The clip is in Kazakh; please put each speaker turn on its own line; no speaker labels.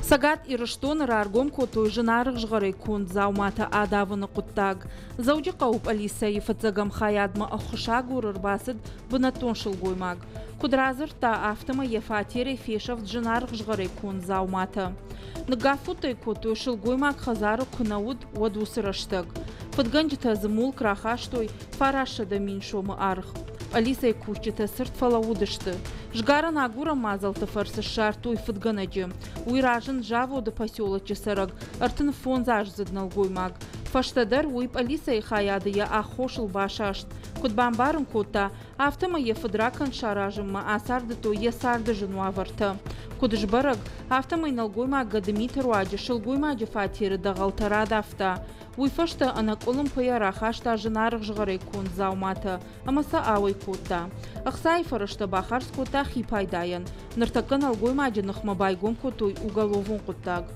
Сагат ирыштон раргом котой жынарық жғыры кун заумата адавыны құттаг. Зауджи қауып Алисаи фатзагам хаядма ақшаг урыр басыд бұнаттон шыл гоймаг. Кудразыр та автома ефатері фешав жынарық жғыры кун заумата. Нгафутай котой шыл гоймаг хазары күнауд вадусырыштаг. Фатганджита зымул крахаштой фарашада миншомы арх. Алисай кучита сырт фалаудышты. Жгаран агура мазалты фарсы шартуй фатганаджи. Уйражын жаводы поселочы сырыг. Артын фонзаж зыднал гоймаг. Фаштадар уйп Алисай хаядыя ахошыл башашт. Кудбамбарын кота автома ефадракан шаражымма асарды то есарды жынуаварты. Кудышбарыг автома иналгоймаг гадымитер уаджи шылгоймаджи фатиры дағалтарад авта. Уйфашта анак олым паярахашта жынарық жғыры кун зауматы, амаса ауай кота. Ақсай фарышта бахарс кота хипайдайын. Ныртакан алгоймаджи нахмабайгон котой уголовун коттаг.